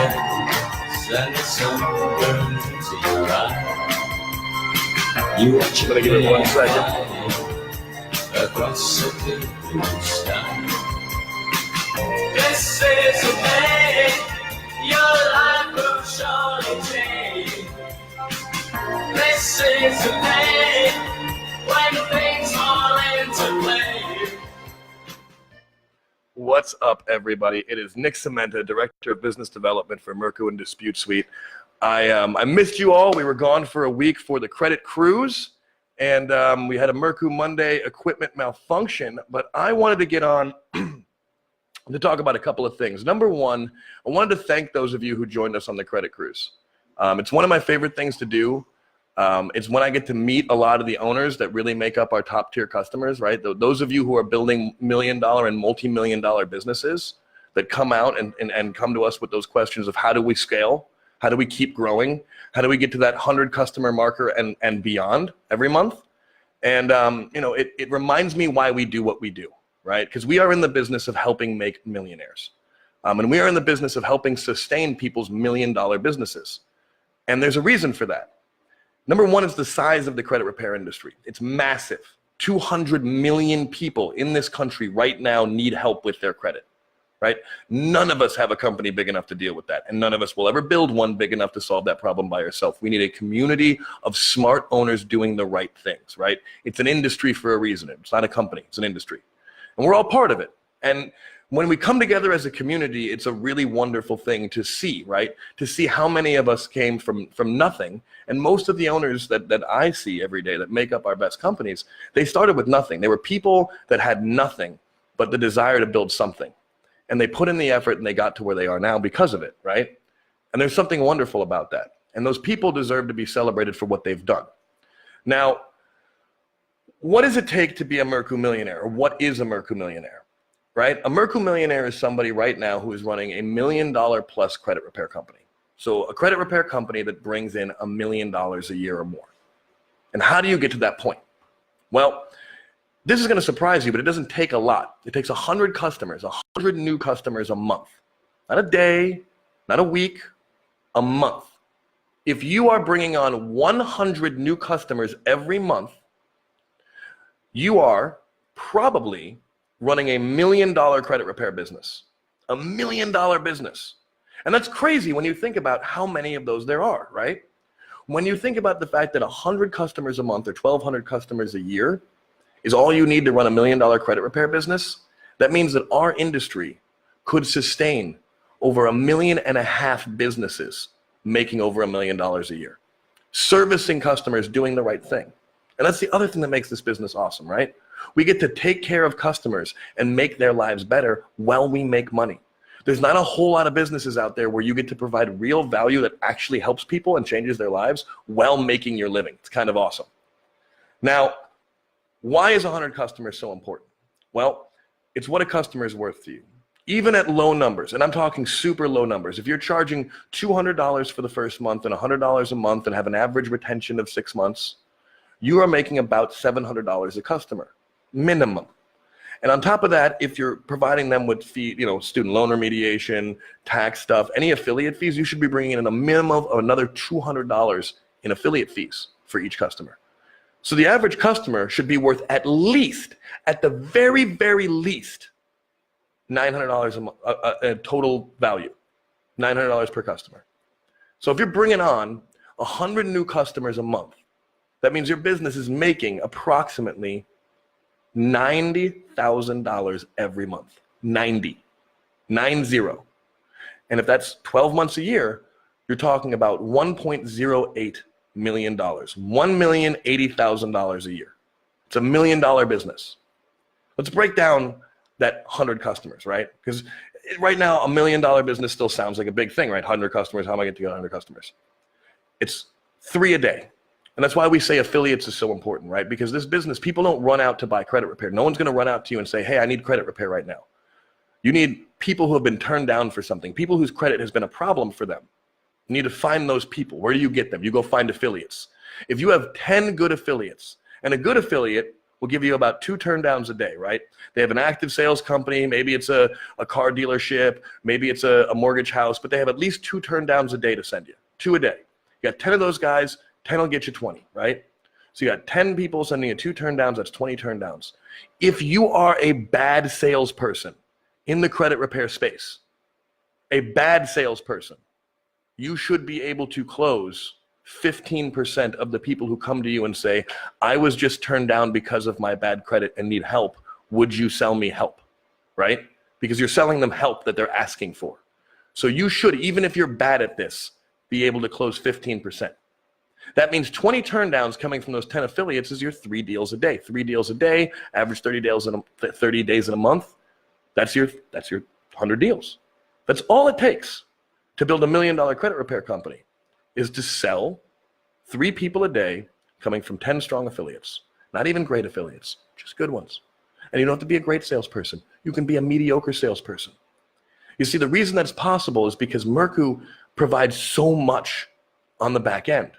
hands and the sun burns in your eyes. You watch I'm gonna give it 1 second. Across a blue sky. This is the day your life will surely change. This is the day when things fall into place. What's up, everybody? It is Nick Cementa, Director of Business Development for Mirku and Dispute Suite. I missed you all. We were gone for a week for the credit cruise, and we had a Mirku Monday equipment malfunction, but I wanted to get on to talk about a couple of things. Number one, I wanted to thank those of you who joined us on the credit cruise. It's one of my favorite things to do. It's when I get to meet a lot of the owners that really make up our top tier customers, right? Those of you who are building $1 million and multi-million-dollar businesses that come out and come to us with those questions of how do we scale? How do we keep growing? How do we get to that 100 customer marker and beyond every month? And it reminds me why we do what we do, right? Because we are in the business of helping make millionaires. And we are in the business of helping sustain people's $1 million businesses. And there's a reason for that. Number one is the size of the credit repair industry. It's massive. 200 million people in this country right now need help with their credit, right? None of us have a company big enough to deal with that, and none of us will ever build one big enough to solve that problem by ourselves. We need a community of smart owners doing the right things, right? It's an industry for a reason. It's not a company, it's an industry. And we're all part of it. And when we come together as a community, it's a really wonderful thing to see, right? To see how many of us came from nothing. And most of the owners that I see every day that make up our best companies, they started with nothing. They were people that had nothing but the desire to build something. And they put in the effort and they got to where they are now because of it, right? And there's something wonderful about that. And those people deserve to be celebrated for what they've done. Now, what does it take to be a Mirku millionaire? Or what is a Mirku millionaire? Right? A Mirku millionaire is somebody right now who is running $1 million plus credit repair company. So a credit repair company that brings in $1 million a year or more. And how do you get to that point? Well, this is going to surprise you, but it doesn't take a lot. It takes 100 customers, 100 new customers a month. Not a day, not a week, a month. If you are bringing on 100 new customers every month, you are probably running $1 million credit repair business. $1 million business. And that's crazy when you think about how many of those there are, right? When you think about the fact that 100 customers a month or 1,200 customers a year is all you need to run $1 million credit repair business, that means that our industry could sustain over 1.5 million businesses making over $1 million a year. Servicing customers, doing the right thing. And that's the other thing that makes this business awesome, right? We get to take care of customers and make their lives better while we make money. There's not a whole lot of businesses out there where you get to provide real value that actually helps people and changes their lives while making your living. It's kind of awesome. Now, why is 100 customers so important? Well, it's what a customer is worth to you. Even at low numbers, and I'm talking super low numbers, if you're charging $200 for the first month and $100 a month and have an average retention of 6 months, you are making about $700 a customer, minimum. And on top of that, if you're providing them with fee, student loan remediation, tax stuff, any affiliate fees, you should be bringing in a minimum of another $200 in affiliate fees for each customer. So the average customer should be worth at least, at the very, very least, $900 a month, total value, $900 per customer. So if you're bringing on 100 new customers a month, that means your business is making approximately $90,000 every month. 90. And if that's 12 months a year, you're talking about $1.08 million. $1,080,000 a year. It's $1 million business. Let's break down that 100 customers, right? Because right now, $1 million business still sounds like a big thing, right? 100 customers, how am I going to get 100 customers? It's 3 a day. And that's why we say affiliates is so important, right? Because this business, people don't run out to buy credit repair. No one's going to run out to you and say, hey, I need credit repair right now. You need people who have been turned down for something, people whose credit has been a problem for them. You need to find those people. Where do you get them? You go find affiliates. If you have 10 good affiliates, and a good affiliate will give you about 2 turndowns a day, right? They have an active sales company. Maybe it's a car dealership. Maybe it's a mortgage house, but they have at least 2 turndowns a day to send you, 2 a day. You got 10 of those guys, 10 will get you 20, right? So you got 10 people sending you 2 turndowns, that's 20 turndowns. If you are a bad salesperson in the credit repair space, a bad salesperson, you should be able to close 15% of the people who come to you and say, I was just turned down because of my bad credit and need help. Would you sell me help? Right? Because you're selling them help that they're asking for. So you should, even if you're bad at this, be able to close 15%. That means 20 turndowns coming from those 10 affiliates is your 3 deals a day. 3 deals a day, average 30 days in a month. That's your 100 deals. That's all it takes to build $1 million credit repair company, is to sell 3 people a day coming from 10 strong affiliates. Not even great affiliates, just good ones. And you don't have to be a great salesperson. You can be a mediocre salesperson. You see, the reason that's possible is because Mirku provides so much on the back end.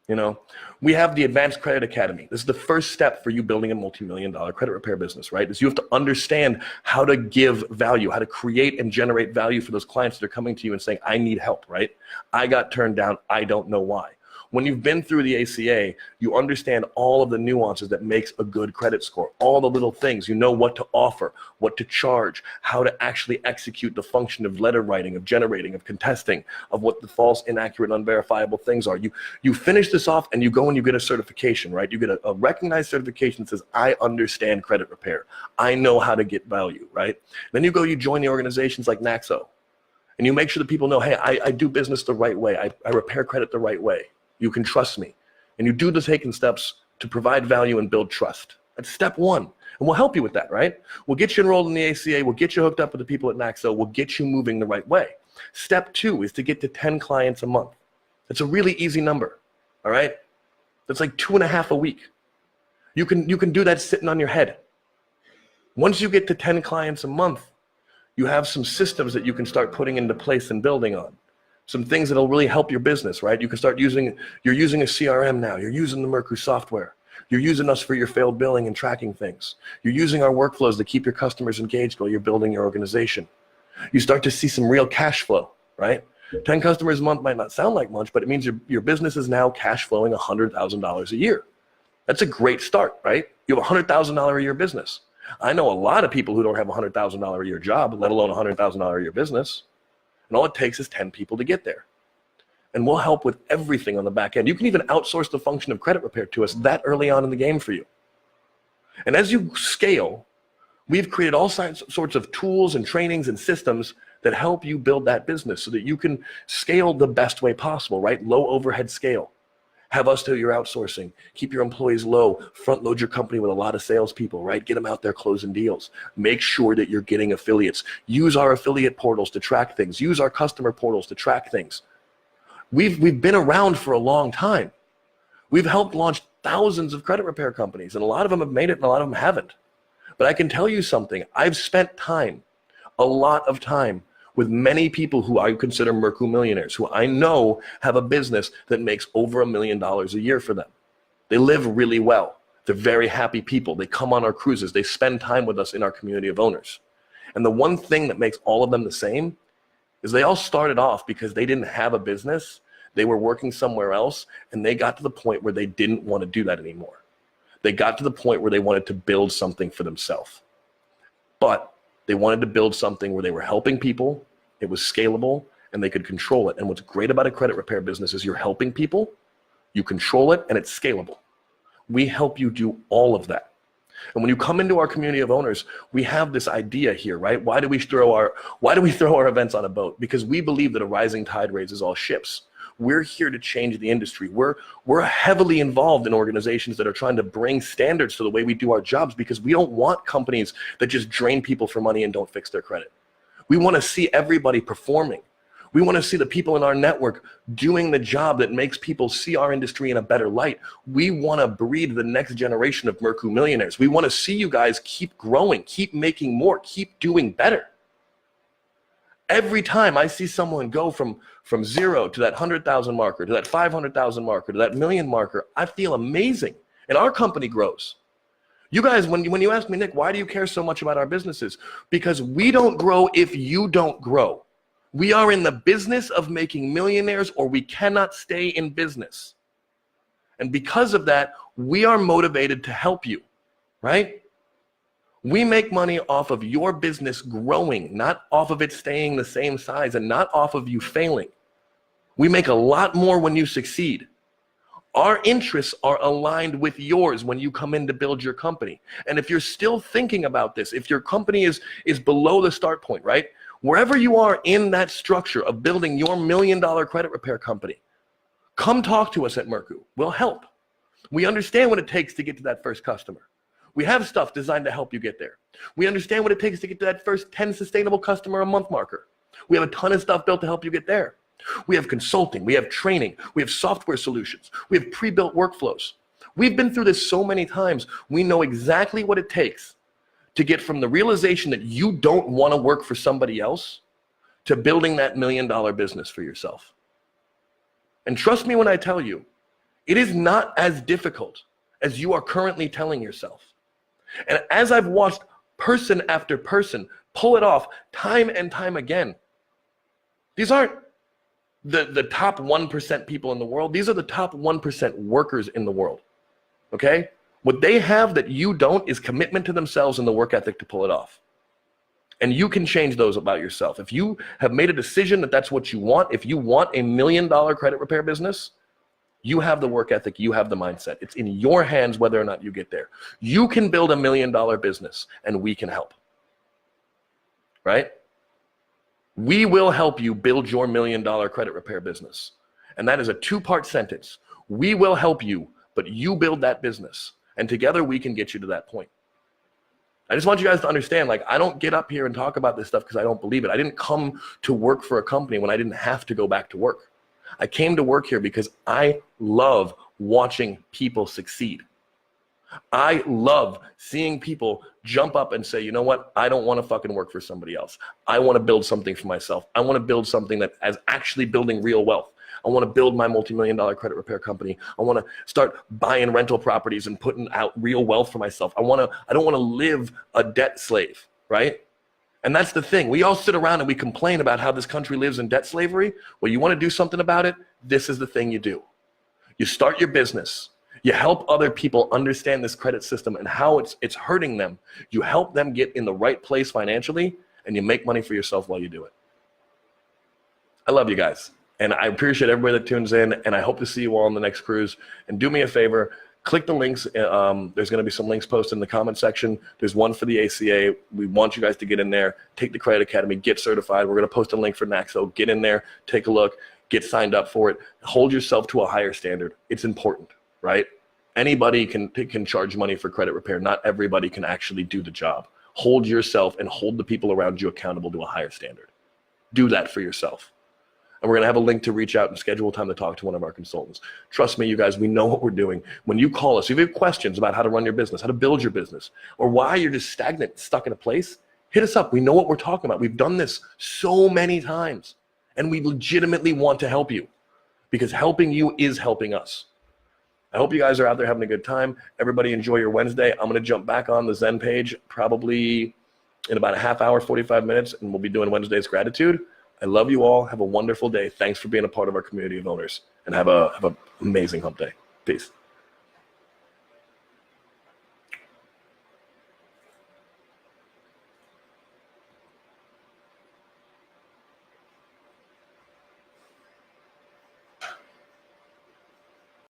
You know, we have the Advanced Credit Academy. This is the first step for you building a multi-million-dollar credit repair business, right? Is you have to understand how to give value, how to create and generate value for those clients that are coming to you and saying, I need help, right? I got turned down. I don't know why. When you've been through the ACA, you understand all of the nuances that makes a good credit score, all the little things. You know what to offer, what to charge, how to actually execute the function of letter writing, of generating, of contesting, of what the false, inaccurate, unverifiable things are. You finish this off and you go and you get a certification, right? You get a recognized certification that says, I understand credit repair. I know how to get value, right? Then you go, you join the organizations like Naxo, and you make sure that people know, hey, I do business the right way. I repair credit the right way. You can trust me. And you do the taken steps to provide value and build trust. That's step 1. And we'll help you with that, right? We'll get you enrolled in the ACA. We'll get you hooked up with the people at Naxo. We'll get you moving the right way. Step 2 is to get to 10 clients a month. That's a really easy number, all right? That's like 2.5 a week. You can do that sitting on your head. Once you get to 10 clients a month, you have some systems that you can start putting into place and building on. Some things that'll really help your business, right? You can start you're using a CRM now. You're using the Mirku software. You're using us for your failed billing and tracking things. You're using our workflows to keep your customers engaged while you're building your organization. You start to see some real cash flow, right? 10 customers a month might not sound like much, but it means your business is now cash flowing $100,000 a year. That's a great start, right? You have a $100,000 a year business. I know a lot of people who don't have a $100,000 a year job, let alone a $100,000 a year business. And all it takes is 10 people to get there. And we'll help with everything on the back end. You can even outsource the function of credit repair to us that early on in the game for you. And as you scale, we've created all sorts of tools and trainings and systems that help you build that business so that you can scale the best way possible, right? Low overhead scale. Have us do your outsourcing. Keep your employees low. Front load your company with a lot of salespeople, right? Get them out there closing deals. Make sure that you're getting affiliates. Use our affiliate portals to track things. Use our customer portals to track things. We've been around for a long time. We've helped launch thousands of credit repair companies, and a lot of them have made it and a lot of them haven't. But I can tell you something. I've spent time, a lot of time, with many people who I consider Mirku millionaires, who I know have a business that makes over $1 million a year for them. They live really well. They're very happy people. They come on our cruises. They spend time with us in our community of owners. And the one thing that makes all of them the same is they all started off because they didn't have a business. They were working somewhere else, and they got to the point where they didn't want to do that anymore. They got to the point where they wanted to build something for themselves. But they wanted to build something where they were helping people, it was scalable, and they could control it. And what's great about a credit repair business is you're helping people, you control it, and it's scalable. We help you do all of that. And when you come into our community of owners, we have this idea here, right? Why do we throw our events on a boat? Because we believe that a rising tide raises all ships. We're here to change the industry. We're heavily involved in organizations that are trying to bring standards to the way we do our jobs, because we don't want companies that just drain people for money and don't fix their credit. We want to see everybody performing. We want to see the people in our network doing the job that makes people see our industry in a better light. We want to breed the next generation of Mirku millionaires. We want to see you guys keep growing, keep making more, keep doing better. Every time I see someone go from 0 to that 100,000 marker, to that 500,000 marker, to that million marker, I feel amazing. And our company grows. You guys, when you ask me, Nick, why do you care so much about our businesses? Because we don't grow if you don't grow. We are in the business of making millionaires, or we cannot stay in business. And because of that, we are motivated to help you, right? We make money off of your business growing, not off of it staying the same size, and not off of you failing. We make a lot more when you succeed. Our interests are aligned with yours when you come in to build your company. And if you're still thinking about this, if your company is below the start point, right? Wherever you are in that structure of building your $1 million credit repair company, come talk to us at Mirku. We'll help. We understand what it takes to get to that first customer. We have stuff designed to help you get there. We understand what it takes to get to that first 10 sustainable customer a month marker. We have a ton of stuff built to help you get there. We have consulting, we have training, we have software solutions, we have pre-built workflows. We've been through this so many times. We know exactly what it takes to get from the realization that you don't want to work for somebody else to building that $1 million business for yourself. And trust me when I tell you, it is not as difficult as you are currently telling yourself. And as I've watched person after person pull it off time and time again, these aren't the top 1% people in the world. These are the top 1% workers in the world, okay? What they have that you don't is commitment to themselves and the work ethic to pull it off. And you can change those about yourself. If you have made a decision that that's what you want, if you want a $1 million credit repair business, you have the work ethic, you have the mindset. It's in your hands whether or not you get there. You can build a $1 million business and we can help, right? We will help you build your $1 million credit repair business. And that is a 2-part sentence. We will help you, but you build that business. And together we can get you to that point. I just want you guys to understand, like, I don't get up here and talk about this stuff because I don't believe it. I didn't come to work for a company when I didn't have to go back to work. I came to work here because I love watching people succeed. I love seeing people jump up and say, you know what? I don't want to fucking work for somebody else. I want to build something for myself. I want to build something that is actually building real wealth. I want to build my multi-million-dollar credit repair company. I want to start buying rental properties and putting out real wealth for myself. I don't want to live a debt slave, right? And that's the thing. We all sit around and we complain about how this country lives in debt slavery. Well, you want to do something about it? This is the thing you do. You start your business. You help other people understand this credit system and how it's hurting them. You help them get in the right place financially, and you make money for yourself while you do it. I love you guys, and I appreciate everybody that tunes in, and I hope to see you all on the next cruise. And do me a favor, click the links. There's going to be some links posted in the comment section. There's one for the ACA. We want you guys to get in there, take the Credit Academy, get certified. We're going to post a link for NAXO. Get in there, take a look, get signed up for it. Hold yourself to a higher standard. It's important. Right? Anybody can charge money for credit repair. Not everybody can actually do the job. Hold yourself and hold the people around you accountable to a higher standard. Do that for yourself. And we're going to have a link to reach out and schedule time to talk to one of our consultants. Trust me, you guys, we know what we're doing. When you call us, if you have questions about how to run your business, how to build your business, or why you're just stagnant, stuck in a place, hit us up. We know what we're talking about. We've done this so many times, and we legitimately want to help you because helping you is helping us. I hope you guys are out there having a good time. Everybody enjoy your Wednesday. I'm going to jump back on the Zen page probably in about a half hour, 45 minutes, and we'll be doing Wednesday's gratitude. I love you all. Have a wonderful day. Thanks for being a part of our community of owners, and have an amazing hump day. Peace.